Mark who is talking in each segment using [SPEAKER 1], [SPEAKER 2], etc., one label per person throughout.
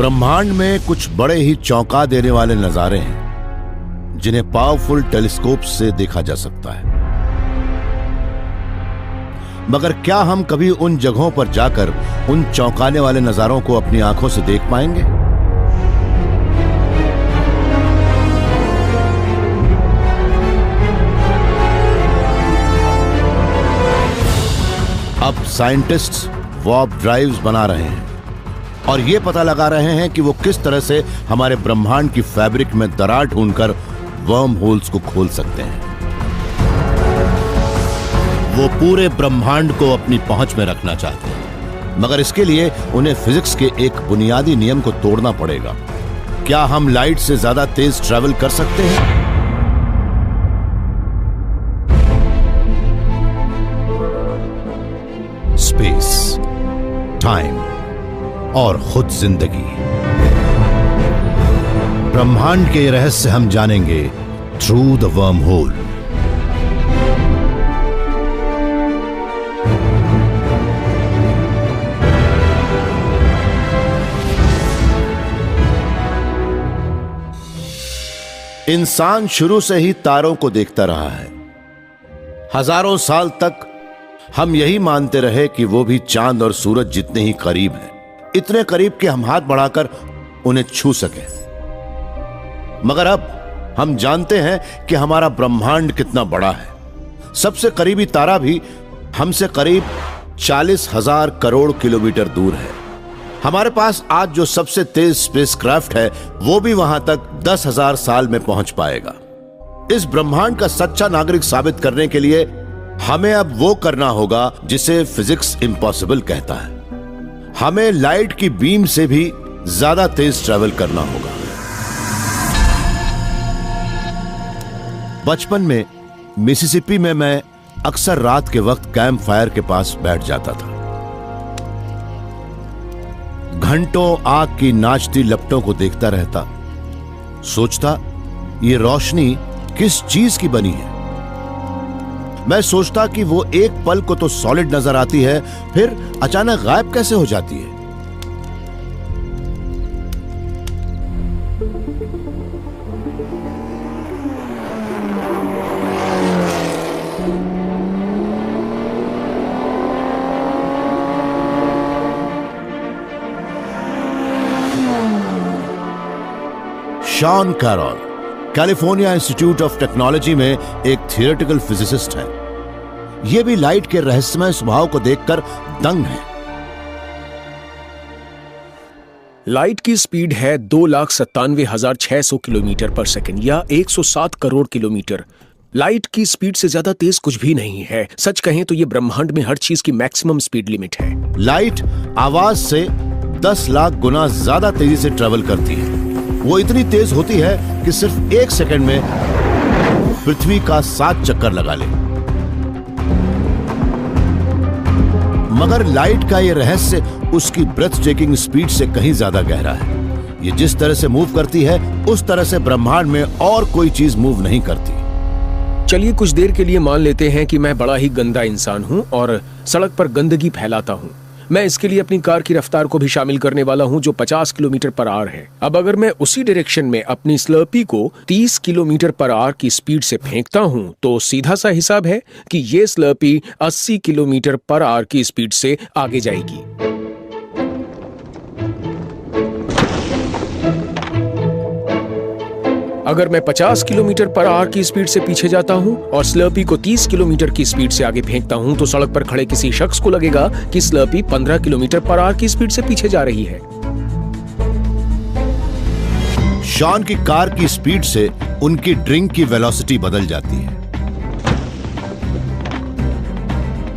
[SPEAKER 1] ब्रह्मांड में कुछ बड़े ही चौंका देने वाले नजारे हैं जिन्हें पावरफुल टेलीस्कोप से देखा जा सकता है। मगर क्या हम कभी उन जगहों पर जाकर उन चौंकाने वाले नजारों को अपनी आंखों से देख पाएंगे? अब साइंटिस्ट्स वार्प ड्राइव्स बना रहे हैं और यह पता लगा रहे हैं कि वो किस तरह से हमारे ब्रह्मांड की फैब्रिक में दरार ढूंढकर वर्म होल्स को खोल सकते हैं। वो पूरे ब्रह्मांड को अपनी पहुंच में रखना चाहते हैं, मगर इसके लिए उन्हें फिजिक्स के एक बुनियादी नियम को तोड़ना पड़ेगा। क्या हम लाइट से ज्यादा तेज ट्रैवल कर सकते हैं? स्पेस, टाइम और खुद जिंदगी, ब्रह्मांड के रहस्य हम जानेंगे थ्रू द वर्म होल। इंसान शुरू से ही तारों को देखता रहा है। हजारों साल तक हम यही मानते रहे कि वो भी चांद और सूरज जितने ही करीब हैं, इतने करीब कि हम हाथ बढ़ाकर उन्हें छू सकें। मगर अब हम जानते हैं कि हमारा ब्रह्मांड कितना बड़ा है। सबसे करीबी तारा भी हमसे करीब 40,000 करोड़ किलोमीटर दूर है। हमारे पास आज जो सबसे तेज स्पेसक्राफ्ट है वो भी वहां तक 10,000 साल में पहुंच पाएगा। इस ब्रह्मांड का सच्चा नागरिक साबित करने के लिए हमें अब वो करना होगा जिसे फिजिक्स इम्पॉसिबल कहता है। हमें लाइट की बीम से भी ज्यादा तेज ट्रैवल करना होगा। बचपन में मिसिसिपी में मैं अक्सर रात के वक्त कैंप फायर के पास बैठ जाता था। घंटों आग की नाचती लपटों को देखता रहता, सोचता ये रोशनी किस चीज की बनी है। मैं सोचता कि वो एक पल को तो सॉलिड नजर आती है, फिर अचानक गायब कैसे हो जाती है। Sean Carroll California Institute of Technology में एक थियोरेटिकल फिजिसिस्ट है। यह भी लाइट के रहस्यमय स्वभाव को देखकर दंग है।
[SPEAKER 2] लाइट की स्पीड है 2,97,600 किलोमीटर पर सेकंड या 107 करोड़ किलोमीटर। लाइट की स्पीड से ज्यादा तेज कुछ भी नहीं है। सच कहें तो यह ब्रह्मांड में हर चीज की मैक्सिमम स्पीड लिमिट है।
[SPEAKER 1] लाइट आवाज से 10 लाख गुना ज्यादा तेजी से ट्रेवल करती है। वो इतनी तेज होती है कि सिर्फ 1 सेकंड में पृथ्वी का 7 चक्कर लगा ले। मगर लाइट का ये रहस्य उसकी ब्रेथ टेकिंग स्पीड से कहीं ज्यादा गहरा है। ये जिस तरह से मूव करती है उस तरह से ब्रह्मांड में और कोई चीज मूव नहीं करती।
[SPEAKER 2] चलिए कुछ देर के लिए मान लेते हैं कि मैं बड़ा ही गंदा इंसान हूं और सड़क पर गंदगी फैलाता हूं। मैं इसके लिए अपनी कार की रफ्तार को भी शामिल करने वाला हूं जो 50 किलोमीटर पर आवर है। अब अगर मैं उसी डायरेक्शन में अपनी स्लर्पी को 30 किलोमीटर पर आवर की स्पीड से फेंकता हूं तो सीधा सा हिसाब है कि ये स्लर्पी 80 किलोमीटर पर आवर की स्पीड से आगे जाएगी। अगर मैं 50 किलोमीटर पर आवर की स्पीड से पीछे जाता हूं और स्लर्पी को 30 किलोमीटर की स्पीड से आगे फेंकता हूं तो सड़क पर खड़े किसी शख्स को लगेगा कि स्लर्पी 15 किलोमीटर पर आवर की स्पीड से पीछे जा रही है।
[SPEAKER 1] शॉन की कार की स्पीड से उनकी ड्रिंक की वेलोसिटी बदल जाती है।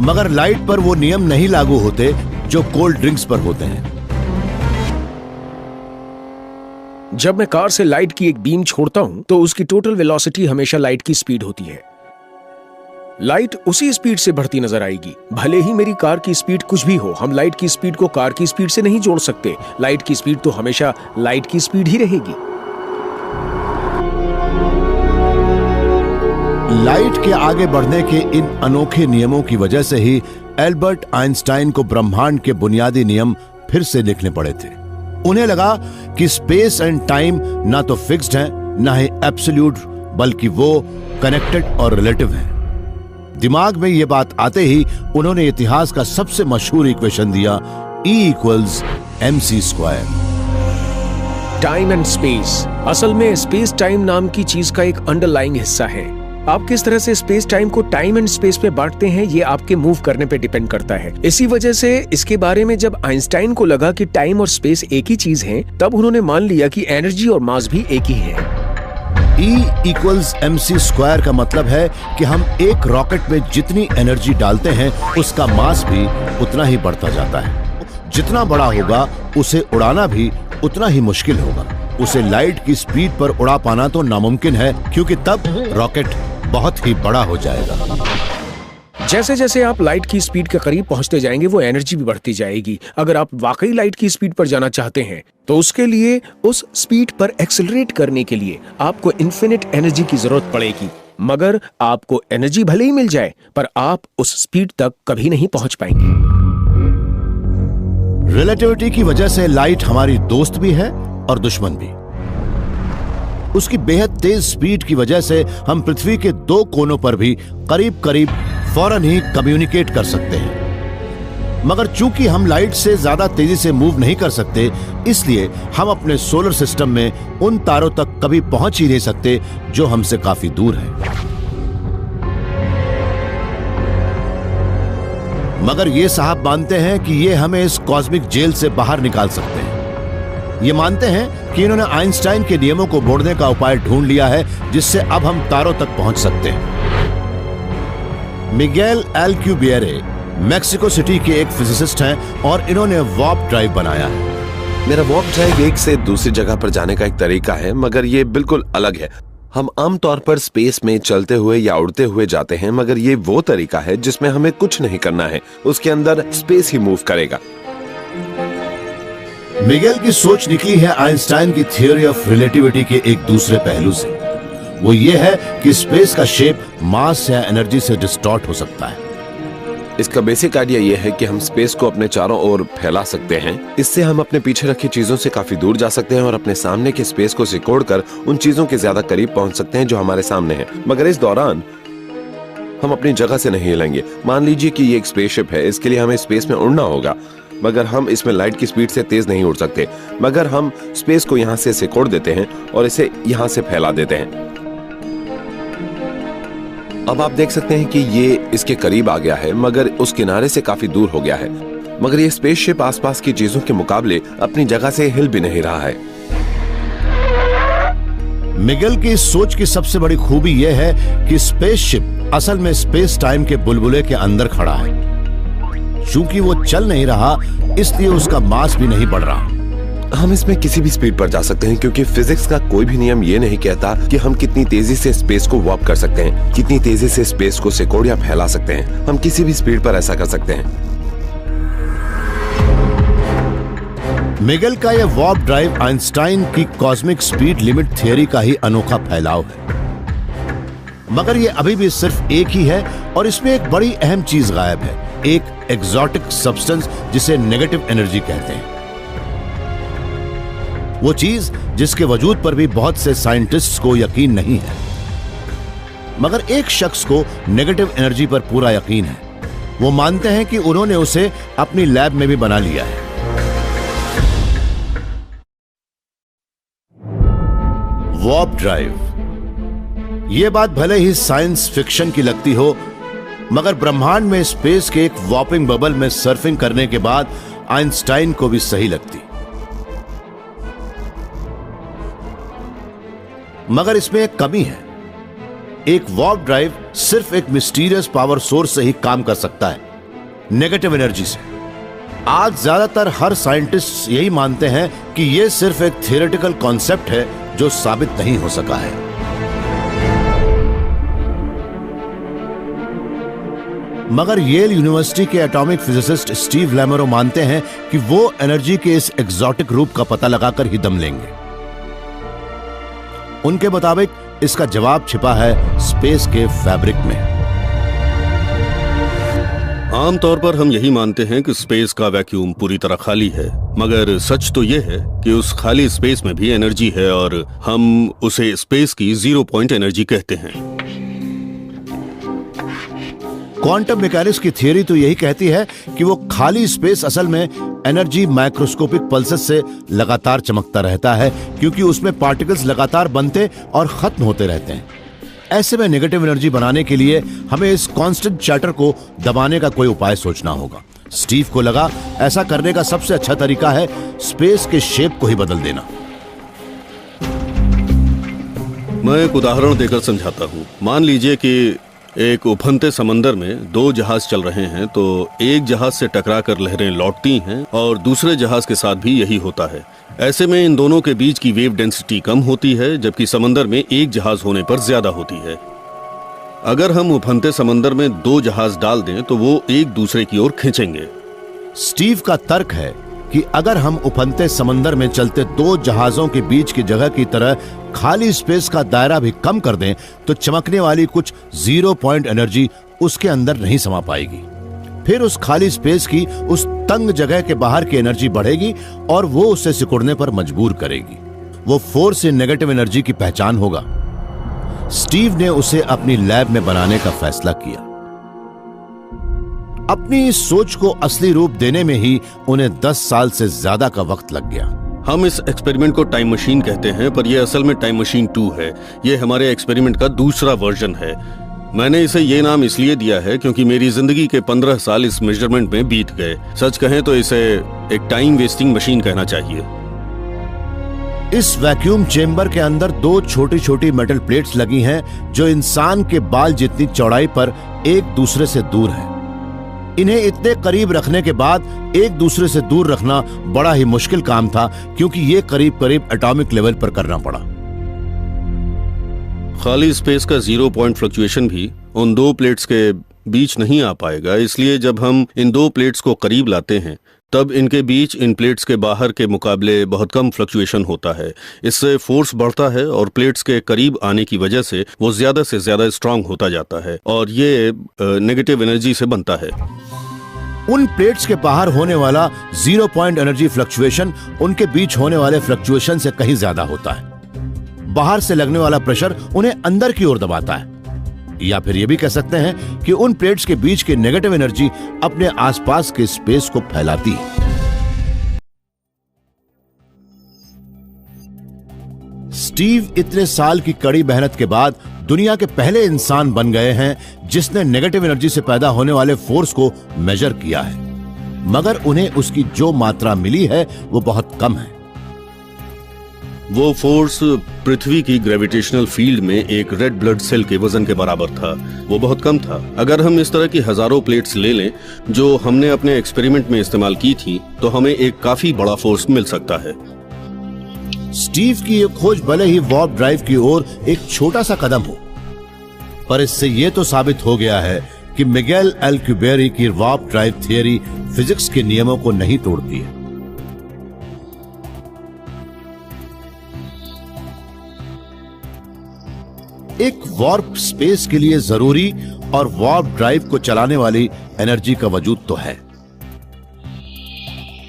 [SPEAKER 1] मगर लाइट पर वो नियम नहीं लागू होते जो कोल्ड ड्रिंक्स पर होते हैं।
[SPEAKER 2] जब मैं कार से लाइट की एक बीम छोड़ता हूं तो उसकी टोटल वेलोसिटी हमेशा लाइट की स्पीड होती है। लाइट उसी स्पीड से बढ़ती नजर आएगी। भले ही मेरी कार की स्पीड कुछ भी हो, हम लाइट की स्पीड को कार की स्पीड से नहीं जोड़ सकते। लाइट की स्पीड तो हमेशा लाइट की स्पीड ही रहेगी।
[SPEAKER 1] लाइट के आगे बढ़ने के इन अनोखे नियमों की वजह से ही एल्बर्ट आइंस्टाइन को ब्रह्मांड के बुनियादी नियम फिर से लिखने पड़े थे। उन्हें लगा कि स्पेस एंड टाइम ना तो फिक्स्ड है ना ही एब्सोल्यूट, बल्कि वो कनेक्टेड और रिलेटिव है। दिमाग में ये बात आते ही उन्होंने इतिहास का सबसे मशहूर इक्वेशन दिया, E=mc²।
[SPEAKER 2] टाइम एंड स्पेस असल में स्पेस टाइम नाम की चीज का एक अंडरलाइंग हिस्सा है। आप किस तरह से स्पेस टाइम को टाइम एंड स्पेस पे बांटते हैं ये आपके मूव करने पे डिपेंड करता है। इसी वजह से इसके बारे में जब आइंस्टाइन को लगा कि टाइम और स्पेस एक ही चीज है, तब उन्होंने मान लिया कि एनर्जी और मास भी एक ही है।
[SPEAKER 1] E=mc² का मतलब है कि हम एक रॉकेट में जितनी एनर्जी डालते हैं उसका मास भी उतना ही बढ़ता जाता है। जितना बड़ा होगा उसे उड़ाना भी उतना ही मुश्किल होगा। उसे लाइट की स्पीड पर उड़ा पाना तो नामुमकिन है, क्योंकि तब रॉकेट बहुत ही बड़ा हो जाएगा।
[SPEAKER 2] जैसे जैसे आप लाइट की स्पीड के करीब पहुंचते जाएंगे वो एनर्जी भी बढ़ती जाएगी। अगर आप वाकई लाइट की स्पीड पर जाना चाहते हैं तो उसके लिए उस स्पीड पर एक्सेलरेट करने के लिए आपको इन्फिनिट एनर्जी की जरूरत पड़ेगी। मगर आपको एनर्जी भले ही मिल जाए पर आप उस स्पीड तक कभी नहीं पहुंच पाएंगे।
[SPEAKER 1] रिलेटिविटी की वजह से लाइट हमारी दोस्त भी है और दुश्मन भी। उसकी बेहद तेज स्पीड की वजह से हम पृथ्वी के दो कोनों पर भी करीब करीब फौरन ही कम्युनिकेट कर सकते हैं। मगर चूंकि हम लाइट से ज्यादा तेजी से मूव नहीं कर सकते, इसलिए हम अपने सोलर सिस्टम में उन तारों तक कभी पहुंच ही नहीं सकते जो हमसे काफी दूर हैं। मगर ये साहब मानते हैं कि ये हमें इस कॉस्मिक जेल से बाहर निकाल सकते हैं। ये मानते हैं कि इन्होंने आइंस्टाइन के नियमों को मोड़ने का उपाय ढूंढ लिया है, जिससे अब हम तारों तक पहुंच सकते हैं। मिगेल एल्क्यूबिएरे मैक्सिको सिटी के एक फिजिसिस्ट हैं और इन्होंने वार्प ड्राइव बनाया है।
[SPEAKER 3] मेरा वार्प ड्राइव एक से दूसरी जगह पर जाने का एक तरीका है, मगर ये बिल्कुल अलग है। हम आमतौर पर स्पेस में चलते हुए या उड़ते हुए जाते हैं, मगर ये वो तरीका है जिसमें हमें कुछ नहीं करना है, उसके अंदर स्पेस ही मूव करेगा।
[SPEAKER 1] मिगेल की सोच निकली है आइंस्टाइन की थ्योरी ऑफ रिलेटिविटी के एक दूसरे पहलू से। वो ये है कि स्पेस का शेप मास या एनर्जी से डिस्टॉर्ट हो सकता है।
[SPEAKER 3] इसका बेसिक आइडिया यह है कि हम स्पेस को अपने चारों ओर फैला सकते हैं। इससे हम अपने पीछे रखी चीजों से काफी दूर जा सकते हैं और अपने सामने के स्पेस को सिकोड़कर उन चीजों के ज्यादा करीब पहुंच सकते हैं जो हमारे सामने हैं। मगर इस दौरान हम अपनी जगह से नहीं हिलेंगे। मान लीजिए कि ये एक स्पेसशिप है, इसके लिए हमें स्पेस में उड़ना होगा, मगर हम इसमें लाइट की स्पीड से तेज नहीं उड़ सकते। मगर हम स्पेस को यहाँ से सिकोड़ देते हैं और इसे यहाँ से फैला देते हैं। अब आप देख सकते हैं कि ये इसके करीब आ गया है, मगर उस किनारे से काफी दूर हो गया है। मगर ये स्पेसशिप आसपास की चीजों के मुकाबले अपनी जगह से हिल भी नहीं रहा है।
[SPEAKER 1] मिगेल की इस सोच की सबसे बड़ी खूबी यह है कि स्पेसशिप असल में स्पेस टाइम के बुलबुले के अंदर खड़ा है। चूंकि वो चल नहीं रहा, इसलिए उसका मास भी नहीं बढ़ रहा।
[SPEAKER 3] हम इसमें किसी भी स्पीड पर जा सकते हैं, क्योंकि फिजिक्स का कोई भी नियम ये नहीं कहता कि हम कितनी तेजी से स्पेस को वार्प कर सकते हैं, कितनी तेजी से स्पेस को सिकोड़ या फैला सकते हैं। हम किसी भी स्पीड पर ऐसा कर सकते हैं।
[SPEAKER 1] मिगेल का यह वार्प ड्राइव आइंस्टाइन की कॉस्मिक स्पीड लिमिट थ्योरी का ही अनोखा फैलाव है। मगर यह अभी भी सिर्फ एक ही है और इसमें एक बड़ी अहम चीज गायब है, एक एक्सोटिक सब्सटेंस जिसे नेगेटिव एनर्जी कहते हैं। वो चीज जिसके वजूद पर भी बहुत से साइंटिस्ट्स को यकीन नहीं है। मगर एक शख्स को नेगेटिव एनर्जी पर पूरा यकीन है। वो मानते हैं कि उन्होंने उसे अपनी लैब में भी बना लिया है। Warp drive. यह बात भले ही साइंस फिक्शन की लगती हो, मगर ब्रह्मांड में स्पेस के एक वॉर्पिंग बबल में सर्फिंग करने के बाद आइंस्टाइन को भी सही लगती। मगर इसमें एक कमी है। एक वार्प ड्राइव सिर्फ एक मिस्टीरियस पावर सोर्स से ही काम कर सकता है, नेगेटिव एनर्जी से। आज ज्यादातर हर साइंटिस्ट यही मानते हैं कि यह सिर्फ एक थियोरेटिकल कॉन्सेप्ट है जो साबित नहीं हो सका है। मगर येल यूनिवर्सिटी के एटॉमिक फिजिसिस्ट स्टीव लैमरो मानते हैं कि वो एनर्जी के इस एक्सोटिक रूप का पता लगाकर ही दम लेंगे। उनके मुताबिक इसका जवाब छिपा है स्पेस के फैब्रिक में।
[SPEAKER 4] आमतौर पर हम यही मानते हैं कि स्पेस का वैक्यूम पूरी तरह खाली है, मगर सच तो यह है कि उस खाली स्पेस में भी एनर्जी है और हम उसे स्पेस की 0 पॉइंट एनर्जी कहते हैं।
[SPEAKER 1] क्वांटम मैकेनिक्स की थियरी तो यही कहती है कि वो खाली स्पेस असल में एनर्जी माइक्रोस्कोपिक पल्सेस से लगातार चमकता रहता है, क्योंकि उसमें पार्टिकल्स लगातार बनते और खत्म होते रहते हैं। ऐसे में नेगेटिव एनर्जी बनाने के लिए हमें इस कांस्टेंट चैटर को दबाने का कोई उपाय सोचना होगा। स्टीव को लगा ऐसा करने का सबसे अच्छा तरीका है स्पेस के शेप को ही बदल देना।
[SPEAKER 4] मैं एक उदाहरण देकर समझाता हूँ। मान लीजिए कि एक उफनते समंदर में 2 जहाज चल रहे हैं, तो एक जहाज से टकराकर लहरें लौटती हैं और दूसरे जहाज के साथ भी यही होता है। ऐसे में इन दोनों के बीच की वेव डेंसिटी कम होती है, जबकि समंदर में एक जहाज होने पर ज्यादा होती है। अगर हम उफनते समंदर में 2 जहाज डाल दें तो वो एक दूसरे की ओर खींचेंगे।
[SPEAKER 1] स्टीव का तर्क है कि अगर हम उफनते समंदर में चलते 2 जहाजों के बीच की जगह की तरह खाली स्पेस का दायरा भी कम कर दें तो चमकने वाली कुछ 0 पॉइंट एनर्जी उसके अंदर नहीं समा पाएगी। फिर उस खाली स्पेस की उस तंग जगह के बाहर की एनर्जी बढ़ेगी और वो उसे सिकुड़ने पर मजबूर करेगी। वो फोर्स इन नेगेटिव एनर्जी की पहचान होगा। स्टीव ने उसे अपनी लैब में बनाने का फैसला किया। अपनी इस सोच को असली रूप देने में ही उन्हें 10 साल से ज्यादा का वक्त लग गया।
[SPEAKER 4] हम इस एक्सपेरिमेंट को टाइम मशीन कहते हैं, पर यह असल में टाइम मशीन 2 है। यह हमारे एक्सपेरिमेंट का दूसरा वर्जन है। मैंने इसे ये नाम इसलिए दिया है क्योंकि मेरी जिंदगी के 15 साल इस मेजरमेंट में बीत गए। सच कहें तो इसे एक टाइम वेस्टिंग मशीन कहना चाहिए।
[SPEAKER 1] इस वैक्यूम चेंबर के अंदर 2 छोटी छोटी मेटल प्लेट्स लगी हैं जो इंसान के बाल जितनी चौड़ाई पर एक दूसरे से दूर हैं। इन्हें इतने करीब रखने के बाद एक दूसरे से दूर रखना बड़ा ही मुश्किल काम था, क्योंकि ये करीब करीब एटॉमिक लेवल पर करना पड़ा।
[SPEAKER 4] खाली स्पेस का 0 पॉइंट फ्लक्चुएशन भी उन 2 प्लेट्स के बीच नहीं आ पाएगा, इसलिए जब हम इन 2 प्लेट्स को करीब लाते हैं तब इनके बीच इन प्लेट्स के बाहर के मुकाबले बहुत कम फ्लक्चुएशन होता है। इससे फोर्स बढ़ता है और प्लेट्स के करीब आने की वजह से वो ज्यादा से ज्यादा स्ट्रांग होता जाता है और ये नेगेटिव एनर्जी से बनता है।
[SPEAKER 1] उन प्लेट्स के बाहर होने वाला 0 पॉइंट एनर्जी फ्लक्चुएशन उनके बीच होने वाले फ्लक्चुएशन से कहीं ज्यादा होता है। बाहर से लगने वाला प्रेशर उन्हें अंदर की ओर दबाता है, या फिर यह भी कह सकते हैं कि उन प्लेट्स के बीच की नेगेटिव एनर्जी अपने आसपास के स्पेस को फैलाती है। स्टीव इतने साल की कड़ी मेहनत के बाद दुनिया के पहले इंसान बन गए हैं जिसने नेगेटिव एनर्जी से पैदा होने वाले फोर्स को मेजर किया है, मगर उन्हें उसकी जो मात्रा मिली है वो बहुत कम है।
[SPEAKER 4] वो फोर्स पृथ्वी की ग्रेविटेशनल फील्ड में एक रेड ब्लड सेल के वजन के बराबर था। वो बहुत कम था। अगर हम इस तरह की हजारों प्लेट्स ले लें जो हमने अपने एक्सपेरिमेंट में इस्तेमाल की थी, तो हमें एक काफी बड़ा फोर्स मिल सकता है।
[SPEAKER 1] स्टीव की ये खोज भले ही वार्प ड्राइव की ओर एक छोटा सा कदम हो, पर इससे यह तो साबित हो गया है कि मिगेल अल्कुबेरी की वार्प ड्राइव थियरी फिजिक्स के नियमों को नहीं तोड़ती है। एक वार्प स्पेस के लिए जरूरी और वार्प ड्राइव को चलाने वाली एनर्जी का वजूद तो है,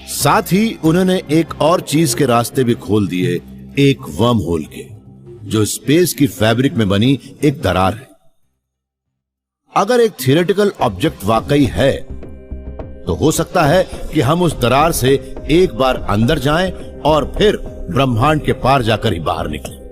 [SPEAKER 1] साथ ही उन्होंने एक और चीज के रास्ते भी खोल दिए, एक वर्म होल के, जो स्पेस की फैब्रिक में बनी एक दरार है। अगर एक थियोरेटिकल ऑब्जेक्ट वाकई है तो हो सकता है कि हम उस दरार से एक बार अंदर जाएं और फिर ब्रह्मांड के पार जाकर ही बाहर निकलें।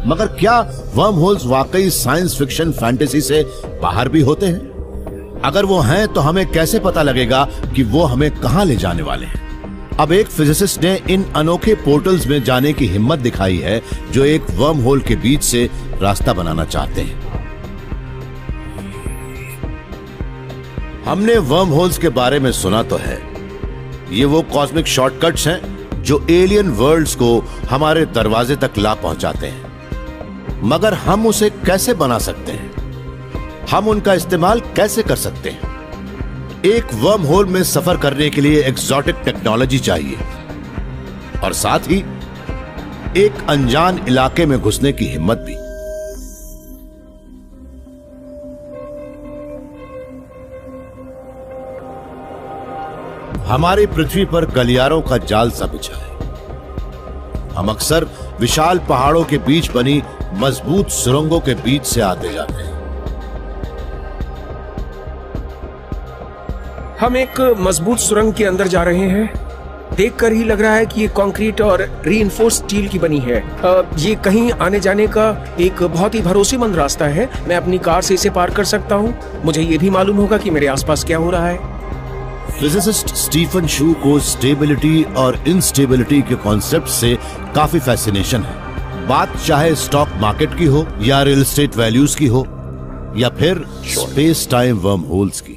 [SPEAKER 1] मगर क्या वर्म होल्स वाकई साइंस फिक्शन फैंटेसी से बाहर भी होते हैं? अगर वो हैं तो हमें कैसे पता लगेगा कि वो हमें कहां ले जाने वाले हैं? अब एक फिजिसिस्ट ने इन अनोखे पोर्टल्स में जाने की हिम्मत दिखाई है जो एक वर्म होल के बीच से रास्ता बनाना चाहते हैं। हमने वर्म होल्स के बारे में सुना तो है। ये वो कॉस्मिक शॉर्टकट्स हैं जो एलियन वर्ल्ड्स को हमारे दरवाजे तक ला पहुंचाते हैं, मगर हम उसे कैसे बना सकते हैं? हम उनका इस्तेमाल कैसे कर सकते हैं? एक वर्म होल में सफर करने के लिए एक्सोटिक टेक्नोलॉजी चाहिए और साथ ही एक अनजान इलाके में घुसने की हिम्मत भी। हमारी पृथ्वी पर गलियारों का जाल सा बिछा है। हम अक्सर विशाल पहाड़ों के बीच बनी मजबूत सुरंगों के बीच से आते जाते हैं।
[SPEAKER 2] हम एक मजबूत सुरंग के अंदर जा रहे हैं। देखकर ही लग रहा है कि ये कंक्रीट और रीइंफोर्स स्टील की बनी है। ये कहीं आने जाने का एक बहुत ही भरोसेमंद रास्ता है। मैं अपनी कार से इसे पार कर सकता हूँ। मुझे ये भी मालूम होगा कि मेरे आसपास क्या हो रहा है।
[SPEAKER 1] फिजिसिस्ट स्टीफन शू को स्टेबिलिटी और इंस्टेबिलिटी के कॉन्सेप्ट से काफी फैसिनेशन है। बात चाहे स्टॉक मार्केट की हो या रियल एस्टेट वैल्यूज की हो या फिर स्पेस टाइम वर्म होल्स की।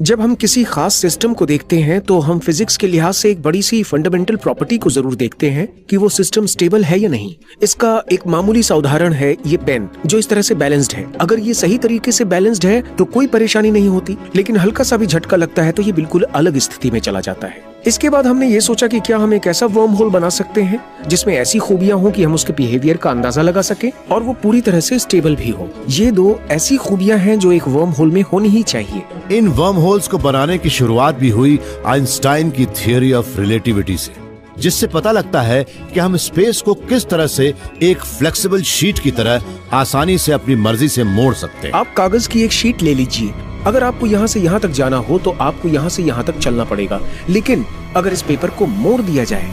[SPEAKER 2] जब हम किसी खास सिस्टम को देखते हैं तो हम फिजिक्स के लिहाज से एक बड़ी सी फंडामेंटल प्रॉपर्टी को जरूर देखते हैं कि वो सिस्टम स्टेबल है या नहीं। इसका एक मामूली सा उदाहरण है ये पेन, जो इस तरह से बैलेंस्ड है। अगर ये सही तरीके से बैलेंस्ड है तो कोई परेशानी नहीं होती, लेकिन हल्का सा भी झटका लगता है तो ये बिल्कुल अलग स्थिति में चला जाता है। इसके बाद हमने ये सोचा कि क्या हम एक ऐसा वर्म होल बना सकते हैं जिसमें ऐसी खूबियां हो कि हम उसके बिहेवियर का अंदाजा लगा सके और वो पूरी तरह से स्टेबल भी हो। ये दो ऐसी खूबियां हैं जो एक वर्म होल में होनी ही चाहिए।
[SPEAKER 1] इन वर्म होल्स को बनाने की शुरुआत भी हुई आइंस्टाइन की थियरी ऑफ रिलेटिविटी से, जिससे पता लगता है कि हम स्पेस को किस तरह से एक फ्लेक्सिबल शीट की तरह आसानी से अपनी मर्जी से मोड़ सकते हैं।
[SPEAKER 2] आप कागज की एक शीट ले लीजिए। अगर आपको यहाँ से यहाँ तक जाना हो तो आपको यहाँ से यहाँ तक चलना पड़ेगा, लेकिन अगर इस पेपर को मोड़ दिया जाए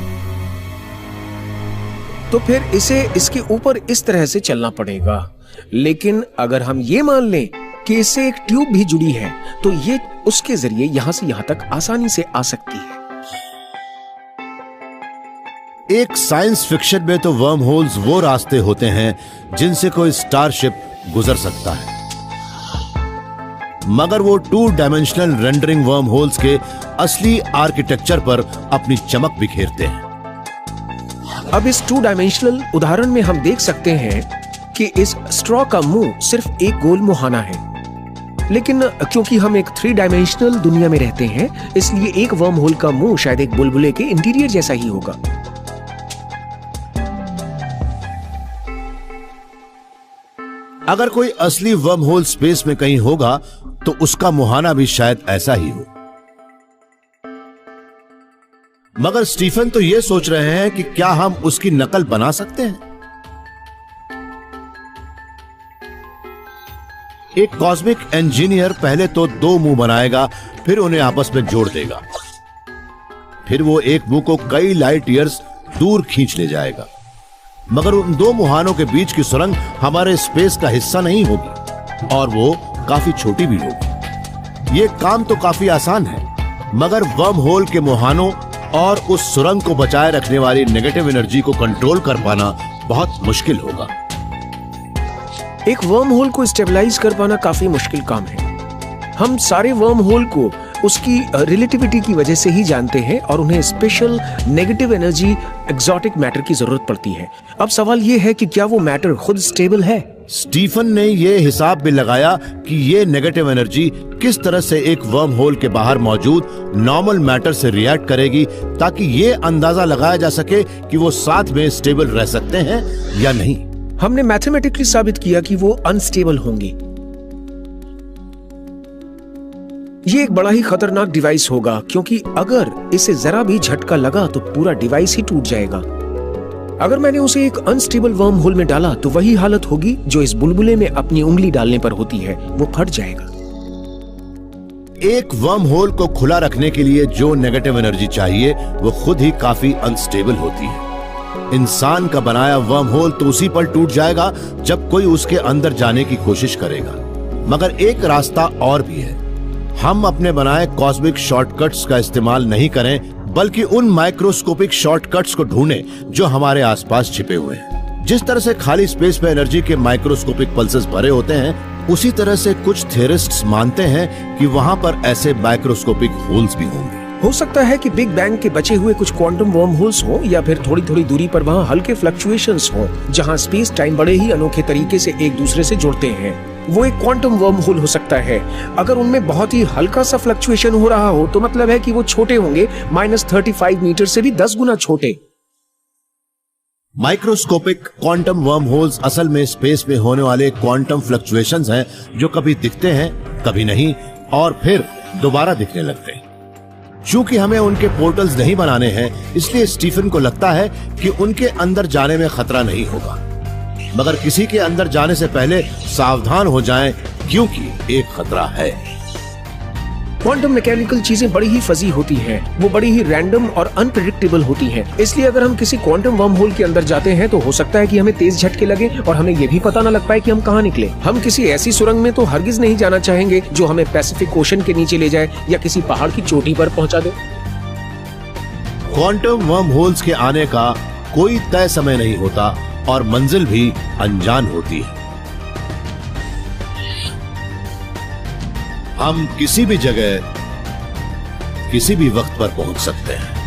[SPEAKER 2] तो फिर इसे इसके ऊपर इस तरह से चलना पड़ेगा। लेकिन अगर हम ये मान लें कि इससे एक ट्यूब भी जुड़ी है तो ये उसके जरिए यहाँ से यहाँ तक आसानी से आ सकती है।
[SPEAKER 1] एक साइंस फिक्शन में तो वर्म होल्स वो रास्ते होते हैं जिनसे कोई स्टारशिप गुजर सकता है, मगर वो 2 डायमेंशनल रेंडरिंग वर्म होल्स के असली आर्किटेक्चर पर अपनी चमक बिखेरते हैं।
[SPEAKER 2] अब इस 2 डायमेंशनल उदाहरण में हम देख सकते हैं कि इस स्ट्रॉ का मुंह सिर्फ एक गोल मुहाना है, लेकिन क्योंकि हम एक 3 डायमेंशनल दुनिया में रहते हैं इसलिए एक वर्म होल का मुंह शायद एक बुलबुले के इंटीरियर जैसा ही होगा।
[SPEAKER 1] अगर कोई असली वर्म होल स्पेस में कहीं होगा तो उसका मुहाना भी शायद ऐसा ही हो। मगर स्टीफन तो यह सोच रहे हैं कि क्या हम उसकी नकल बना सकते हैं। एक कॉस्मिक इंजीनियर पहले तो 2 मुंह बनाएगा, फिर उन्हें आपस में जोड़ देगा। फिर वो एक मुंह को कई लाइट ईयर्स दूर खींच ले जाएगा, मगर उन 2 मुहानों के बीच की सुरंग हमारे स्पेस का हिस्सा नहीं होगी और वो काफी छोटी भी होगी। ये काम तो काफी आसान है, मगर वर्म होल के मुहानों और उस सुरंग को बचाए रखने वाली नेगेटिव एनर्जी को कंट्रोल कर पाना बहुत मुश्किल होगा।
[SPEAKER 2] एक वर्म होल को स्टेबलाइज कर पाना काफी मुश्किल काम है। हम सारे वर्म होल को उसकी रिलेटिविटी की वजह से ही जानते हैं और उन्हें special negative energy exotic matter की जरूरत पड़ती है। अब सवाल यह है कि क्या वो मैटर खुद स्टेबल है?
[SPEAKER 1] स्टीफन ने यह हिसाब भी लगाया कि ये नेगेटिव एनर्जी किस तरह से एक वर्म होल के बाहर मौजूद नॉर्मल मैटर से रिएक्ट करेगी, ताकि ये अंदाजा लगाया जा सके कि वो साथ में स्टेबल रह सकते हैं या नहीं।
[SPEAKER 2] हमने मैथमेटिकली साबित किया कि वो अनस्टेबल होंगे। ये एक बड़ा ही खतरनाक डिवाइस होगा, क्योंकि अगर इसे जरा भी झटका लगा तो पूरा डिवाइस ही टूट जाएगा। अगर मैंने उसे एक अनस्टेबल वर्म होल में डाला तो वही हालत होगी जो इस बुलबुले में अपनी उंगली डालने पर होती है, वो फट जाएगा।
[SPEAKER 1] एक वर्म होल को खुला रखने के लिए जो नेगेटिव एनर्जी चाहिए वो खुद ही काफी अनस्टेबल होती है। इंसान का बनाया वर्म होल तो उसी पर टूट जाएगा जब कोई उसके अंदर जाने की कोशिश करेगा। मगर एक रास्ता और भी है। हम अपने बनाए कॉस्मिक शॉर्टकट्स का इस्तेमाल नहीं करें, बल्कि उन माइक्रोस्कोपिक शॉर्टकट्स को ढूंढें जो हमारे आसपास छिपे हुए हैं। जिस तरह से खाली स्पेस में एनर्जी के माइक्रोस्कोपिक पल्सेस भरे होते हैं, उसी तरह से कुछ थियरिस्ट्स मानते हैं कि वहां पर ऐसे माइक्रोस्कोपिक होल्स भी होंगे।
[SPEAKER 2] हो सकता है कि बिग बैंग के बचे हुए कुछ क्वांटम वर्म होल्स हो, या फिर थोड़ी थोड़ी दूरी पर वहां हल्के फ्लक्चुएशंस हो जहां स्पेस टाइम बड़े ही अनोखे तरीके से एक दूसरे से जुड़ते हैं। वो एक क्वांटम वर्म होल हो सकता है। अगर उनमें बहुत ही हल्का सा फ्लक्चुएशन हो रहा हो तो मतलब है कि वो छोटे होंगे, -35 मीटर से भी 10 गुना छोटे।
[SPEAKER 1] माइक्रोस्कोपिक क्वांटम वर्म होल्स असल में स्पेस में होने वाले क्वांटम फ्लक्चुएशंस हैं जो कभी दिखते हैं, कभी नहीं, और फिर दोबारा दिखने लगते हैं। चूंकि हमें उनके पोर्टल्स नहीं बनाने हैं, इसलिए स्टीफन को लगता है कि उनके अंदर जाने में खतरा नहीं होगा। मगर किसी के अंदर जाने से पहले सावधान हो जाएं, क्योंकि एक खतरा है।
[SPEAKER 2] क्वांटम मैकेनिकल चीजें बड़ी ही फजी होती हैं, वो बड़ी ही रैंडम और अनप्रेडिक्टेबल होती हैं। इसलिए अगर हम किसी क्वांटम वर्म होल के अंदर जाते हैं तो हो सकता है कि हमें तेज झटके लगे और हमें ये भी पता न लग पाए कि हम कहाँ निकले। हम किसी ऐसी सुरंग में तो हरगिज नहीं जाना चाहेंगे जो हमें पैसिफिक ओशन के नीचे ले जाए या किसी पहाड़ की चोटी पर पहुंचा दे।
[SPEAKER 1] क्वांटम वर्म होल्स के आने का कोई तय समय नहीं होता और मंजिल भी अनजान होती है। हम किसी भी जगह किसी भी वक्त पर पहुंच सकते हैं।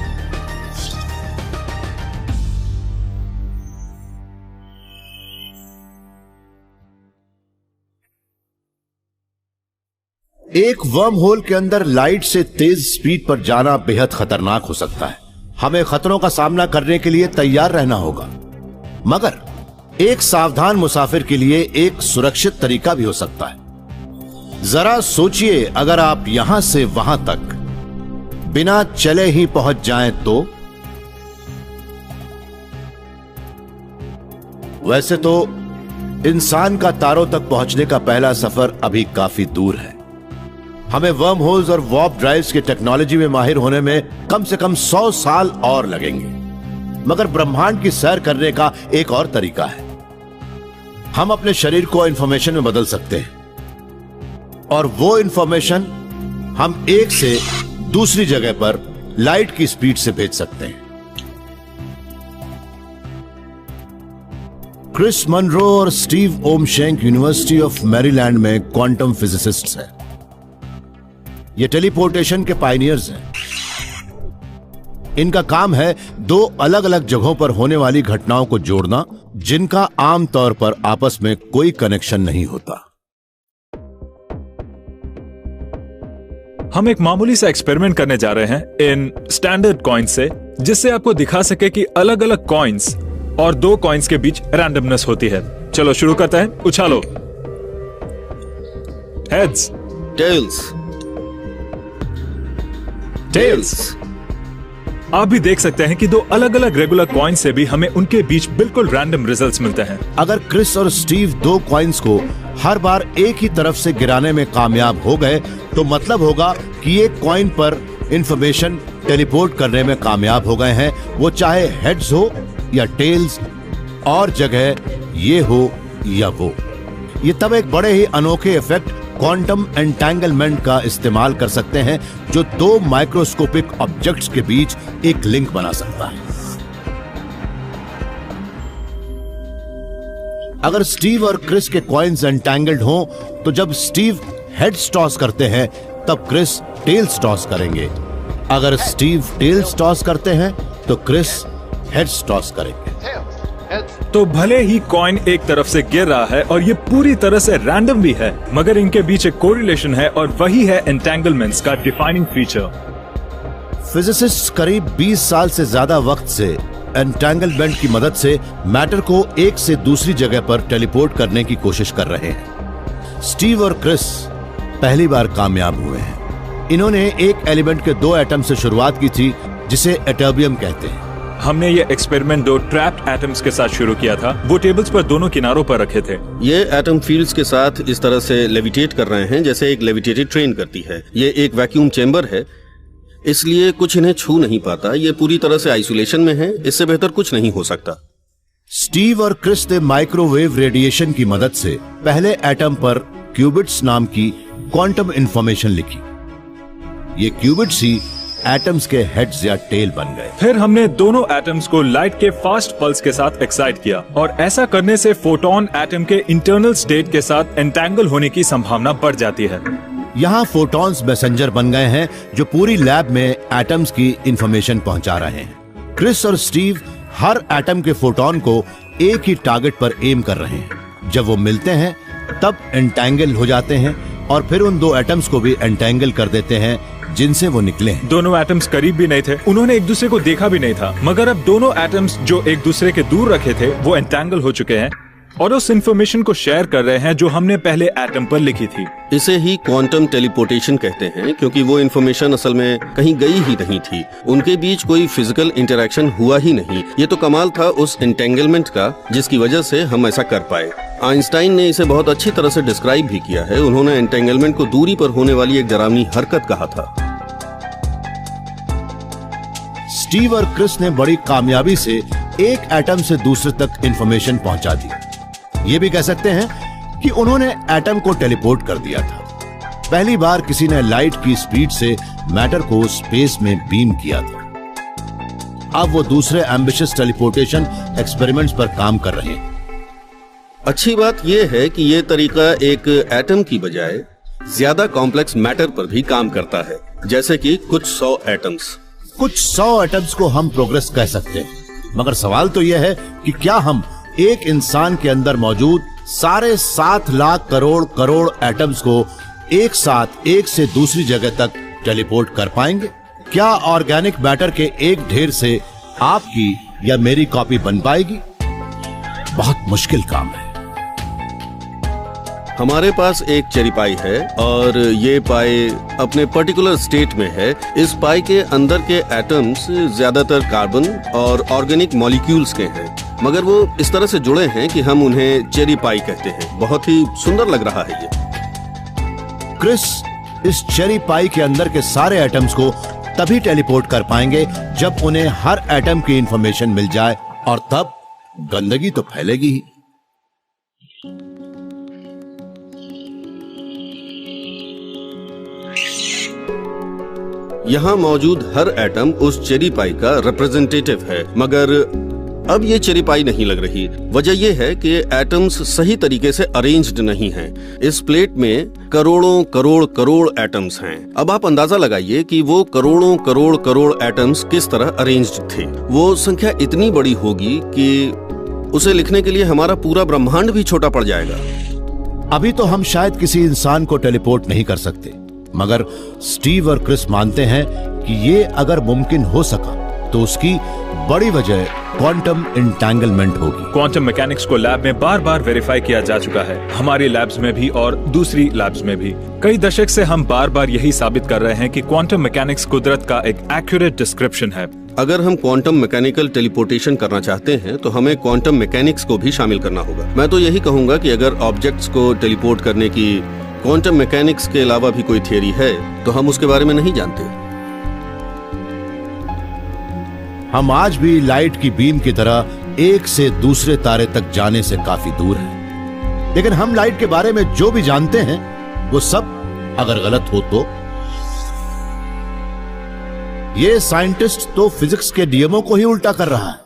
[SPEAKER 1] एक वर्म होल के अंदर लाइट से तेज स्पीड पर जाना बेहद खतरनाक हो सकता है। हमें खतरों का सामना करने के लिए तैयार रहना होगा, मगर एक सावधान मुसाफिर के लिए एक सुरक्षित तरीका भी हो सकता है। जरा सोचिए, अगर आप यहां से वहां तक बिना चले ही पहुंच जाएं तो? वैसे तो इंसान का तारों तक पहुंचने का पहला सफर अभी काफी दूर है। हमें वर्म होल्स और वार्प ड्राइव्स की टेक्नोलॉजी में माहिर होने में कम से कम 100 साल और लगेंगे। मगर ब्रह्मांड की सैर करने का एक और तरीका है। हम अपने शरीर को इंफॉर्मेशन में बदल सकते हैं और वो इंफॉर्मेशन हम एक से दूसरी जगह पर लाइट की स्पीड से भेज सकते हैं। क्रिस मनरो और स्टीव ओमशेंक यूनिवर्सिटी ऑफ मैरीलैंड में क्वांटम फिजिसिस्ट्स हैं। ये टेलीपोर्टेशन के पायनियर्स हैं। इनका काम है दो अलग अलग जगहों पर होने वाली घटनाओं को जोड़ना, जिनका आमतौर पर आपस में कोई कनेक्शन नहीं होता।
[SPEAKER 5] हम एक मामूली सा एक्सपेरिमेंट करने जा रहे हैं इन स्टैंडर्ड कॉइन्स से, जिससे आपको दिखा सके कि अलग अलग कॉइन्स और दो कॉइन्स के बीच रैंडमनेस होती है। चलो शुरू करते हैं। उछालो। Heads,
[SPEAKER 4] tails,
[SPEAKER 5] tails. आप भी देख सकते हैं कि दो अलग अलग रेगुलर कॉइन से भी हमें उनके बीच बिल्कुल रैंडम रिजल्ट्स मिलते हैं।
[SPEAKER 1] अगर क्रिस और स्टीव दो कॉइन्स को हर बार एक ही तरफ से गिराने में कामयाब हो गए तो मतलब होगा कि एक कॉइन पर इंफॉर्मेशन टेलीपोर्ट करने में कामयाब हो गए हैं, वो चाहे हेड्स हो या टेल्स, और जगह ये हो या वो। ये तब एक बड़े ही अनोखे इफेक्ट क्वांटम एंटेंगलमेंट का इस्तेमाल कर सकते हैं, जो दो माइक्रोस्कोपिक ऑब्जेक्ट्स के बीच एक लिंक बना सकता है। अगर स्टीव और क्रिस के कॉइन्स एंटेंगल्ड हों, तो जब स्टीव हेड्स टॉस करते हैं तब क्रिस टेल्स टॉस करेंगे। अगर स्टीव टेल्स टॉस करते हैं तो क्रिस हेड्स टॉस करेंगे।
[SPEAKER 5] तो भले ही कॉइन एक तरफ से गिर रहा है और ये पूरी तरह से रैंडम भी है, मगर इनके बीच एक कोरिलेशन है और वही है एंटेंगलमेंट्स का डिफाइनिंग फीचर।
[SPEAKER 1] फिजिसिस्ट्स करीब 20 साल से ज्यादा वक्त से एंटेंगलमेंट की मदद से मैटर को एक से दूसरी जगह पर टेलीपोर्ट करने की कोशिश कर रहे हैं। स्टीव और क्रिस पहली बार कामयाब हुए हैं। इन्होंने एक एलिमेंट के दो एटम से शुरुआत की थी, जिसे एटर्बियम कहते हैं।
[SPEAKER 5] हमने ये एक्सपेरिमेंट दो ट्रैप्ड एटम्स के साथ शुरू किया था। वो टेबल्स पर दोनों किनारों पर रखे थे।
[SPEAKER 4] ये एटम फील्ड्स के साथ इस तरह से लेविटेट कर रहे हैं जैसे एक लेविटेटेड ट्रेन करती है। ये एक वैक्यूम चेंबर है, इसलिए कुछ इन्हें छू नहीं पाता। ये पूरी तरह से आइसोलेशन में है, इससे बेहतर कुछ नहीं हो सकता।
[SPEAKER 1] स्टीव और क्रिस ने माइक्रोवेव रेडिएशन की मदद से पहले एटम पर क्यूबिट्स नाम की क्वांटम इंफॉर्मेशन लिखी। ये क्यूबिट्स ही एटम्स के हेड्स या टेल बन गए।
[SPEAKER 5] फिर हमने दोनों एटम्स को लाइट के फास्ट पल्स के साथ एक्साइट किया और ऐसा करने से फोटोन एटम के इंटरनल स्टेट के साथ एंटेंगल होने की संभावना बढ़ जाती है।
[SPEAKER 1] यहाँ फोटॉन्स मैसेंजर बन गए हैं जो पूरी लैब में एटम्स की इंफॉर्मेशन पहुंचा रहे हैं। क्रिस और स्टीव हर एटम के फोटोन को एक ही टारगेट पर एम कर रहे हैं। जब वो मिलते हैं तब एंटेंगल हो जाते हैं और फिर उन दो एटम्स को भी एंटेंगल कर देते हैं जिनसे वो निकले हैं।
[SPEAKER 5] दोनों एटम्स करीब भी नहीं थे, उन्होंने एक दूसरे को देखा भी नहीं था, मगर अब दोनों एटम्स जो एक दूसरे के दूर रखे थे वो एंटेंगल हो चुके हैं और उस इंफॉर्मेशन को शेयर कर रहे हैं जो हमने पहले एटम पर लिखी थी।
[SPEAKER 4] इसे ही क्वांटम टेलीपोर्टेशन कहते हैं, क्योंकि वो इंफॉर्मेशन असल में कहीं गई ही नहीं थी, उनके बीच कोई फिजिकल इंटरेक्शन हुआ ही नहीं। ये तो कमाल था उस एंटेंगलमेंट का, जिसकी वजह से हम ऐसा कर पाए। आइंस्टाइन ने इसे बहुत अच्छी तरह से डिस्क्राइब भी किया है। उन्होंने एंटेंगलमेंट को दूरी पर होने वाली एक डरावनी हरकत कहा था।
[SPEAKER 1] स्टीव और क्रिस ने बड़ी कामयाबी से एक एटम से दूसरे तक इंफॉर्मेशन पहुंचा दी। ये भी कह सकते हैं कि उन्होंने एटम को टेलीपोर्ट कर दिया था। पहली बार किसी ने लाइट की स्पीड से मैटर को स्पेस में बीम किया था। अब वो दूसरे एम्बिशियस टेलीपोर्टेशन एक्सपेरिमेंट्स पर काम कर रहे हैं।
[SPEAKER 4] अच्छी बात यह है कि यह तरीका एक एटम की बजाय ज्यादा कॉम्प्लेक्स मैटर पर भी काम करता है, जैसे कि कुछ 100 एटम्स।
[SPEAKER 1] कुछ 100 एटम्स को हम प्रोग्रेस कह सकते हैं, मगर सवाल तो यह है कि क्या हम एक इंसान के अंदर मौजूद सारे 7 लाख करोड़ एटम्स को एक साथ एक से दूसरी जगह तक टेलीपोर्ट कर पाएंगे? क्या ऑर्गेनिक मैटर के एक ढेर से आपकी या मेरी कॉपी बन पाएगी? बहुत मुश्किल काम है।
[SPEAKER 4] हमारे पास एक चेरी पाई है और ये पाई अपने पर्टिकुलर स्टेट में है। इस पाई के अंदर के एटम्स ज्यादातर कार्बन और ऑर्गेनिक मॉलिक्यूल्स के हैं, मगर वो इस तरह से जुड़े हैं कि हम उन्हें चेरी पाई कहते हैं। बहुत ही सुंदर लग रहा है ये।
[SPEAKER 1] क्रिस इस चेरी पाई के अंदर के सारे एटम्स को तभी टेलीपोर्ट कर पाएंगे जब उन्हें हर एटम की इंफॉर्मेशन मिल जाए, और तब गंदगी तो फैलेगी ही।
[SPEAKER 4] यहाँ मौजूद हर एटम उस चेरी पाई का रिप्रेजेंटेटिव है, मगर अब ये चेरी पाई नहीं लग रही। वजह यह है कि एटम्स सही तरीके से अरेंज्ड नहीं हैं। इस प्लेट में करोड़ों करोड़ एटम्स हैं। अब आप अंदाजा लगाइए कि वो करोड़ों करोड़ एटम्स किस तरह अरेंज्ड थे। वो संख्या इतनी बड़ी होगी कि उसे लिखने के लिए हमारा पूरा ब्रह्मांड भी छोटा पड़ जाएगा।
[SPEAKER 1] अभी तो हम शायद किसी इंसान को टेलीपोर्ट नहीं कर सकते, मगर स्टीव और क्रिस मानते हैं कि ये अगर मुमकिन हो सका तो उसकी बड़ी वजह क्वांटम एंटेंगलमेंट होगी।
[SPEAKER 5] क्वांटम मैकेनिक्स को लैब में बार बार वेरीफाई किया जा चुका है, हमारी लैब्स में भी और दूसरी लैब्स में भी। कई दशक से हम बार बार यही साबित कर रहे हैं कि क्वांटम मैकेनिक्स कुदरत का एक एक्यूरेट डिस्क्रिप्शन है।
[SPEAKER 4] अगर हम क्वांटम मैकेनिकल टेलीपोर्टेशन करना चाहते हैं तो हमें क्वांटम मैकेनिक्स को भी शामिल करना होगा। मैं तो यही कहूंगा कि अगर ऑब्जेक्ट्स को टेलीपोर्ट करने की क्वांटम मैकेनिक्स के अलावा भी कोई थियरी है तो हम उसके बारे में नहीं जानते।
[SPEAKER 1] हम आज भी लाइट की बीम की तरह एक से दूसरे तारे तक जाने से काफी दूर हैं। लेकिन हम लाइट के बारे में जो भी जानते हैं वो सब अगर गलत हो तो ये साइंटिस्ट तो फिजिक्स के नियमों को ही उल्टा कर रहा है।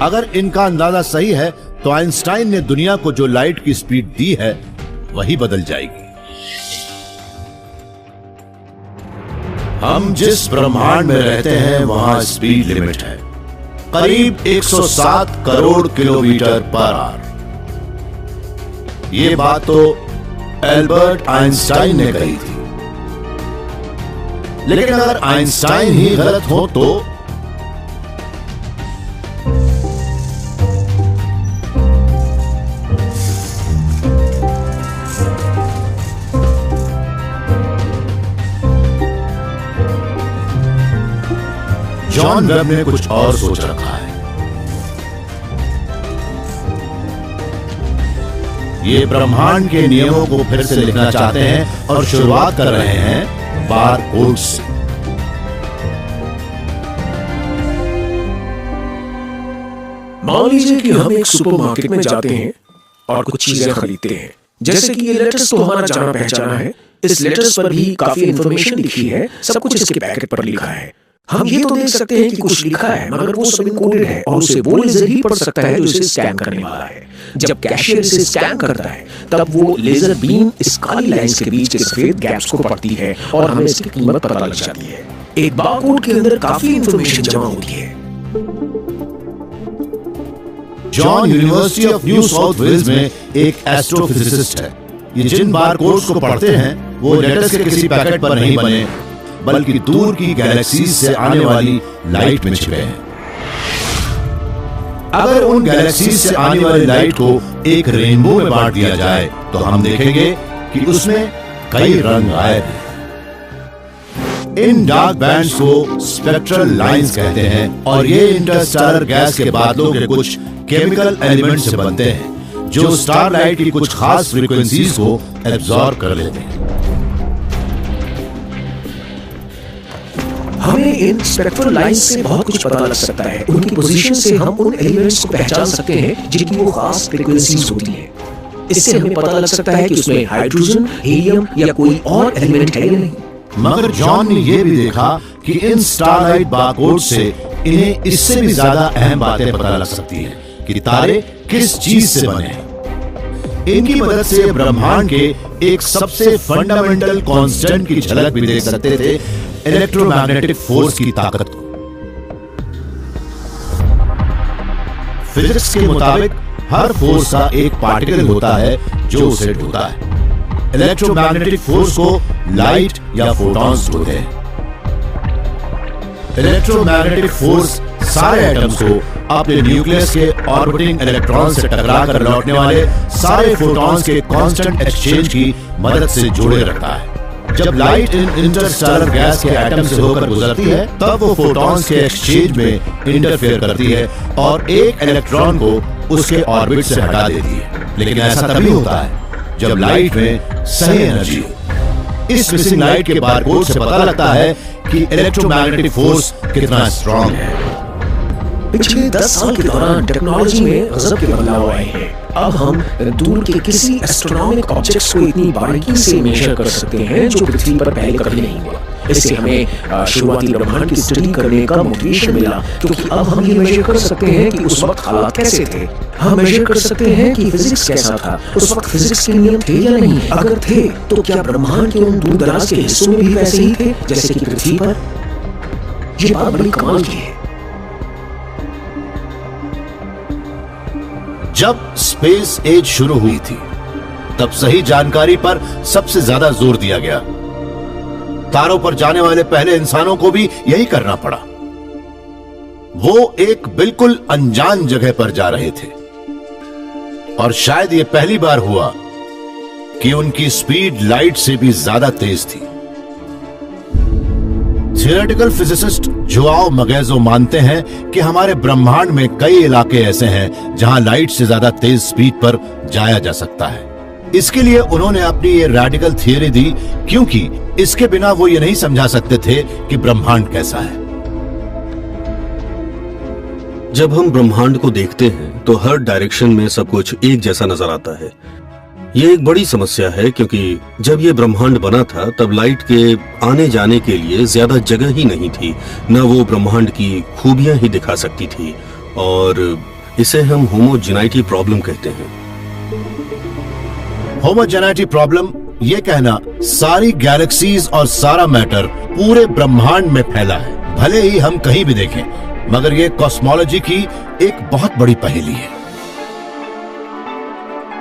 [SPEAKER 1] अगर इनका अंदाजा सही है तो आइंस्टाइन ने दुनिया को जो लाइट की स्पीड दी है वही बदल जाएगी। हम जिस ब्रह्मांड में रहते हैं वहां स्पीड लिमिट है करीब 107 करोड़ किलोमीटर पर आवर। ये बात तो एल्बर्ट आइंस्टाइन ने कही थी, लेकिन अगर आइंस्टाइन ही गलत हो तो जॉन वेब ने कुछ और सोच रखा है। ये ब्रह्मांड के नियमों को फिर से लिखना चाहते हैं और शुरुआत कर रहे हैं बार कोड से।
[SPEAKER 2] मान लीजिए कि हम एक सुपरमार्केट में जाते हैं और कुछ चीजें खरीदते हैं, जैसे कि ये लेटर्स तो हमारा जाना पहचाना है। इस लेटर्स पर भी काफी इंफॉर्मेशन लिखी है, सब कुछ इसके पैकेट पर लिखा है। हम ये तो देख सकते हैं कि कुछ लिखा है, मगर वो सब इनकोडेड है और उसे वो लेजर ही पढ़ सकता है जो इसे स्कैन करने वाला है। जब कैशियर इसे स्कैन करता है तब वो लेजर बीम इस काली लाइंस के बीच के सफेद गैप्स को पढ़ती है और हमें इसकी कीमत पता लग जाती है। एक बारकोड के अंदर काफी इंफॉर्मेशन जमा होती है।
[SPEAKER 1] John University of New South Wales में एक एस्ट्रोफिजिसिस्ट है। ये जिन बारकोड्स को पढ़ते हैं वो लेटर्स के किसी पैकेट पर नहीं बने, बल्कि दूर की गैलेक्सीज से आने वाली लाइट में छिपे हैं। अगर उन गैलेक्सी से आने वाली लाइट को एक रेनबो में बांट दिया जाए तो हम देखेंगे कि उसमें कई रंग गायब हैं। इन डार्क बैंड्स को स्पेक्ट्रल लाइंस कहते हैं और ये इंटरस्टेलर गैस के बादलों के कुछ केमिकल एलिमेंट से बनते हैं जो स्टारलाइट की कुछ खास फ्रीक्वेंसीज को एब्जॉर्ब कर लेते हैं।
[SPEAKER 2] हमें इन स्पेक्ट्रल लाइंस से बहुत कुछ पता लग सकता है। उनकी पोजीशन से हम उन एलिमेंट्स को पहचान सकते हैं जिनकी वो खास फ्रीक्वेंसीज होती हैं। इससे हमें पता लग सकता है कि उसमें हाइड्रोजन, हीलियम या कोई और एलिमेंट है या नहीं।
[SPEAKER 1] मगर जॉन ने यह भी देखा कि इन स्टारलाइट बारकोड से इन्हें इससे भी ज्यादा अहम बातें पता लग सकती हैं कि तारे किस चीज से बने हैं। इनकी मदद से ब्रह्मांड के एक सबसे फंडामेंटल कांस्टेंट की झलक भी देख सकते थे, इलेक्ट्रोमैग्नेटिक फोर्स की ताकत को। फिजिक्स के मुताबिक हर फोर्स का एक पार्टिकल होता है जो उसे ढोता है। इलेक्ट्रोमैग्नेटिक फोर्स को लाइट या फोटॉन्स ढोते हैं। इलेक्ट्रोमैग्नेटिक फोर्स सारे एटम्स को अपने न्यूक्लियस के ऑर्बिटिंग इलेक्ट्रॉन से टकरा कर लौटने वाले सारे फोटॉन्स के कांस्टेंट एक्सचेंज की मदद से जोड़े रखता है। जब लाइट इन इंटरस्टेलर गैस के एटम से होकर गुजरती है तब वो फोटॉन्स के एक्सचेंज में इंटरफेयर करती है और एक इलेक्ट्रॉन को उसके ऑर्बिट से हटा देती है। लेकिन ऐसा तभी होता है जब लाइट में सही एनर्जी हो। इस मिसिंग लाइट के बारकोड से पता लगता है कि इलेक्ट्रोमैग्नेटिक फोर्स कितना स्ट्रॉन्ग है।
[SPEAKER 2] पिछले 10 साल के दौरान टेक्नोलॉजी में गजब के बदलाव आए हैं। अब हम दूर के किसी एस्ट्रोनॉमिक ऑब्जेक्ट्स को इतनी बारीकी से मेजर कर सकते हैं जो पृथ्वी पर पहले कभी नहीं हुआ। इससे हमें शुरुआती ब्रह्मांड की स्टडी करने का मोटिवेशन मिला, क्योंकि अब हम ये मेजर कर सकते हैं कि उस वक्त हालात कैसे थे। हम मेजर कर सकते हैं कि फिजिक्स कैसा था, उस वक्त फिजिक्स के नियम थे या नहीं। अगर थे तो क्या ब्रह्मांड के उन दूर दराज के हिस्सों में भी वैसे ही थे जैसे कि पृथ्वी पर? ये बात बड़ी कमाल की है।
[SPEAKER 1] जब स्पेस एज शुरू हुई थी तब सही जानकारी पर सबसे ज्यादा जोर दिया गया। तारों पर जाने वाले पहले इंसानों को भी यही करना पड़ा। वो एक बिल्कुल अनजान जगह पर जा रहे थे और शायद ये पहली बार हुआ कि उनकी स्पीड लाइट से भी ज्यादा तेज थी। थियोरेटिकल फिजिसिस्ट जोआओ मगेजो मानते हैं कि हमारे ब्रह्मांड में कई इलाके ऐसे हैं जहां लाइट से ज्यादा तेज स्पीड पर जाया जा सकता है। इसके लिए उन्होंने अपनी ये रेडिकल थियरी दी, क्योंकि इसके बिना वो ये नहीं समझा सकते थे कि ब्रह्मांड कैसा है।
[SPEAKER 4] जब हम ब्रह्मांड को देखते हैं तो हर डायरेक्शन में सब कुछ एक जैसा नजर आता है। ये एक बड़ी समस्या है, क्योंकि जब ये ब्रह्मांड बना था तब लाइट के आने जाने के लिए ज्यादा जगह ही नहीं थी, न वो ब्रह्मांड की खूबियां ही दिखा सकती थी, और इसे हम होमोजेनाइटी प्रॉब्लम कहते हैं।
[SPEAKER 1] होमोजेनाइटी प्रॉब्लम ये कहना सारी गैलेक्सीज और सारा मैटर पूरे ब्रह्मांड में फैला है, भले ही हम कहीं भी देखें, मगर ये कॉस्मोलॉजी की एक बहुत बड़ी पहेली है।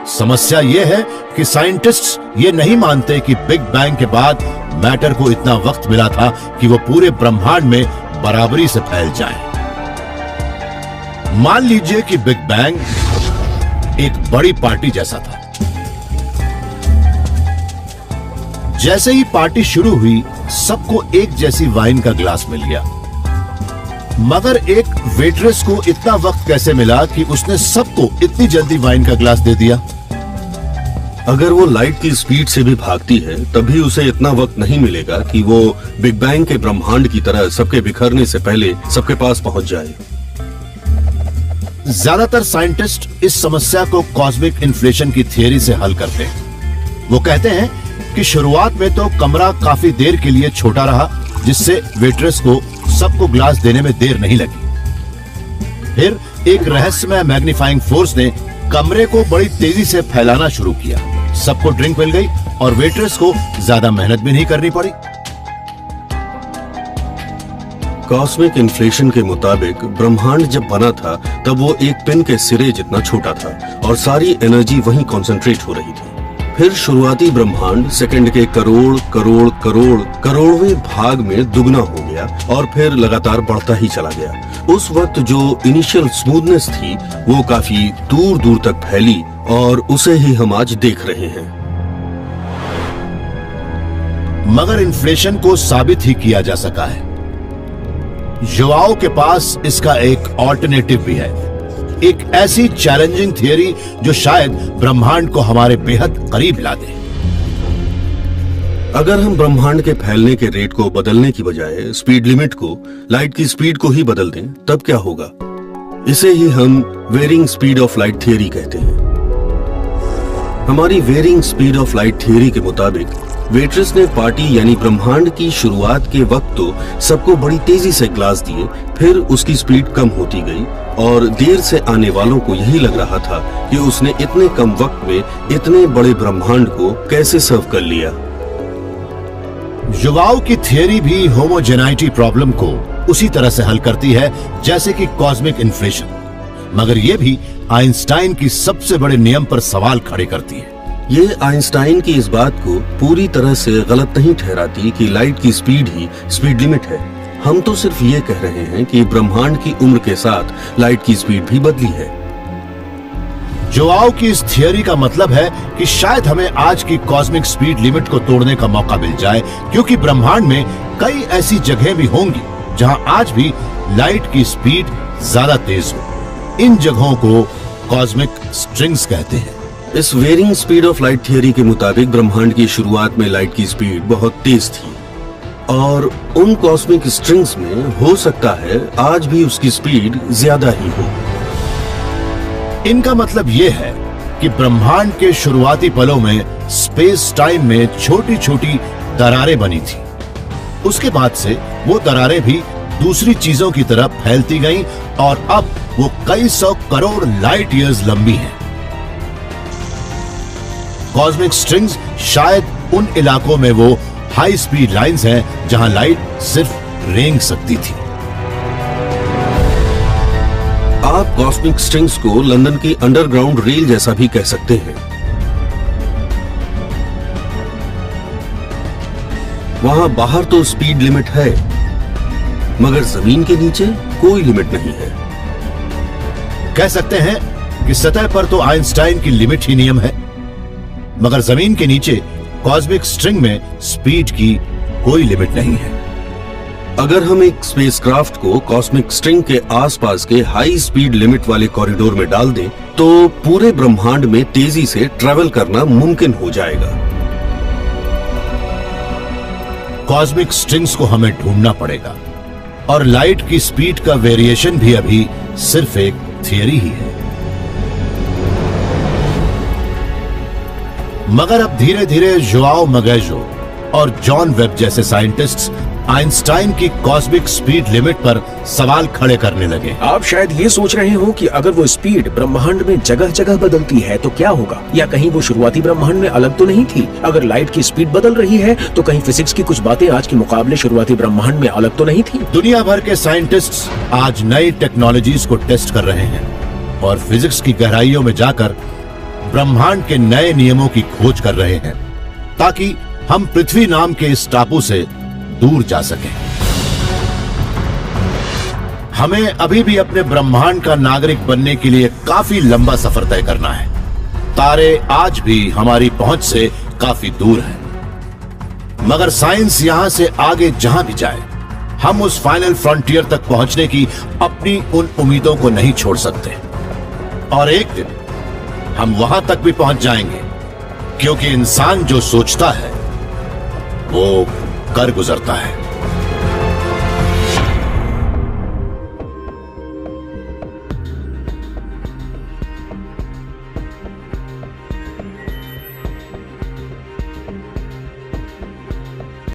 [SPEAKER 1] समस्या यह है कि साइंटिस्ट्स ये नहीं मानते कि बिग बैंग के बाद मैटर को इतना वक्त मिला था कि वो पूरे ब्रह्मांड में बराबरी से फैल जाए। मान लीजिए कि बिग बैंग एक बड़ी पार्टी जैसा था। जैसे ही पार्टी शुरू हुई सबको एक जैसी वाइन का गिलास मिल गया, मगर एक वेट्रेस को इतना वक्त कैसे मिला कि उसने सबको इतनी जल्दी वाइन का गिलास दे दिया?
[SPEAKER 4] अगर वो लाइट की स्पीड से भी भागती है तभी उसे इतना वक्त नहीं मिलेगा कि वो बिग बैंग के ब्रह्मांड की तरह सबके बिखरने से पहले सबके पास पहुंच जाए।
[SPEAKER 1] ज्यादातर साइंटिस्ट इस समस्या को कॉस्मिक इन्फ्लेशन की थियरी से हल करते हैं। वो कहते हैं कि शुरुआत में तो कमरा काफी देर के लिए छोटा रहा, जिससे वेट्रेस को सबको ग्लास देने में देर नहीं लगी। फिर एक रहस्यमय मैग्नीफाइंग फोर्स ने कमरे को बड़ी तेजी से फैलाना शुरू किया। सबको ड्रिंक मिल गई और वेट्रेस को ज्यादा मेहनत भी नहीं करनी पड़ी।
[SPEAKER 4] कॉस्मिक इन्फ्लेशन के मुताबिक ब्रह्मांड जब बना था तब वो एक पिन के सिरे जितना छोटा था और सारी एनर्जी वहीं कंसंट्रेट हो रही थी। फिर शुरुआती ब्रह्मांड सेकंड के करोड़ करोड़ करोड़ करोड़वें भाग में दुगना हो गया और फिर लगातार बढ़ता ही चला गया। उस वक्त जो इनिशियल स्मूथनेस थी वो काफी दूर दूर तक फैली और उसे ही हम आज देख रहे हैं।
[SPEAKER 1] मगर इन्फ्लेशन को साबित ही किया जा सका है। युवाओं के पास इसका एक ऑल्टरनेटिव भी है, एक ऐसी चैलेंजिंग थियरी जो शायद ब्रह्मांड को हमारे बेहद करीब ला दे।
[SPEAKER 4] अगर हम ब्रह्मांड के फैलने के रेट को बदलने की बजाय स्पीड लिमिट को लाइट की स्पीड को ही बदल दें, तब क्या होगा? इसे ही हम varying speed of light theory कहते हैं। हमारी varying speed of light theory के मुताबिक वेट्रेस ने पार्टी यानी ब्रह्मांड की शुरुआत के वक्त तो सबको बड़ी तेजी से ग्लास दिए, फिर उसकी स्पीड कम होती गई और देर से आने वालों को यही लग रहा था कि उसने इतने कम वक्त में इतने बड़े ब्रह्मांड को कैसे सर्व कर लिया।
[SPEAKER 1] युवाओं की थियरी भी होमोजेनाइटी प्रॉब्लम को उसी तरह से हल करती है जैसे कि कॉस्मिक इन्फ्लेशन, मगर यह भी आइंस्टाइन की सबसे बड़े नियम पर सवाल खड़े करती है।
[SPEAKER 4] ये आइंस्टाइन की इस बात को पूरी तरह से गलत नहीं ठहराती कि लाइट की स्पीड ही स्पीड लिमिट है। हम तो सिर्फ ये कह रहे हैं कि ब्रह्मांड की उम्र के साथ लाइट की स्पीड भी बदली है।
[SPEAKER 1] जोआओ की इस थियरी का मतलब है कि शायद हमें आज की कॉस्मिक स्पीड लिमिट को तोड़ने का मौका मिल जाए, क्योंकि ब्रह्मांड में कई ऐसी जगहें भी होंगी जहां आज भी लाइट की स्पीड ज्यादा तेज हो। इन जगहों को कॉस्मिक स्ट्रिंग्स कहते हैं।
[SPEAKER 4] इस varying speed of light theory के मुताबिक ब्रह्मांड की शुरुआत में लाइट की स्पीड बहुत तेज थी और उन कॉस्मिक स्ट्रिंग्स में हो सकता है आज भी उसकी स्पीड ज्यादा ही हो।
[SPEAKER 1] इनका मतलब यह है कि ब्रह्मांड के शुरुआती पलों में स्पेस टाइम में छोटी छोटी दरारें बनी थी। उसके बाद से वो दरारें भी दूसरी चीजों की तरफ फैलती गईं और अब वो कई सौ करोड़ लाइट ईयर्स लंबी हैं। कॉस्मिक स्ट्रिंग्स शायद उन इलाकों में वो हाई स्पीड लाइंस हैं जहां लाइट सिर्फ रेंग सकती थी।
[SPEAKER 4] आप कॉस्मिक स्ट्रिंग्स को लंदन की अंडरग्राउंड रेल जैसा भी कह सकते हैं। वहां बाहर तो स्पीड लिमिट है, मगर जमीन के नीचे कोई लिमिट नहीं है।
[SPEAKER 1] कह सकते हैं कि सतह पर तो आइंस्टाइन की लिमिट ही नियम है, मगर जमीन के नीचे कॉस्मिक स्ट्रिंग में स्पीड की कोई लिमिट नहीं है।
[SPEAKER 4] अगर हम एक स्पेसक्राफ्ट को कॉस्मिक स्ट्रिंग के आसपास के हाई स्पीड लिमिट वाले कॉरिडोर में डाल दें, तो पूरे ब्रह्मांड में तेजी से ट्रैवल करना मुमकिन हो जाएगा।
[SPEAKER 1] कॉस्मिक स्ट्रिंग्स को हमें ढूंढना पड़ेगा और लाइट की स्पीड का वेरिएशन भी अभी सिर्फ एक थियरी ही है। मगर अब धीरे धीरे जोआओ मगेजो और जॉन वेब जैसे साइंटिस्ट्स आइंस्टाइन की कॉस्मिक स्पीड लिमिट पर सवाल खड़े करने लगे।
[SPEAKER 2] आप शायद ये सोच रहे हो कि अगर वो स्पीड ब्रह्मांड में जगह जगह बदलती है तो क्या होगा, या कहीं वो शुरुआती ब्रह्मांड में अलग तो नहीं थी। अगर लाइट की स्पीड बदल रही है तो कहीं फिजिक्स की कुछ बातें आज के मुकाबले शुरुआती ब्रह्मांड में अलग तो नहीं थी।
[SPEAKER 1] दुनिया भर के साइंटिस्ट्स आज नई टेक्नोलॉजीज को टेस्ट कर रहे हैं और फिजिक्स की गहराइयों में जाकर ब्रह्मांड के नए नियमों की खोज कर रहे हैं, ताकि हम पृथ्वी नाम के इस टापू से दूर जा सकें। हमें अभी भी अपने ब्रह्मांड का नागरिक बनने के लिए काफी लंबा सफर तय करना है। तारे आज भी हमारी पहुंच से काफी दूर हैं, मगर साइंस यहां से आगे जहां भी जाए, हम उस फाइनल फ्रंटियर तक पहुंचने की अपनी उन उम्मीदों को नहीं छोड़ सकते। और एक दिन हम वहां तक भी पहुंच जाएंगे, क्योंकि इंसान जो सोचता है वो कर गुजरता है।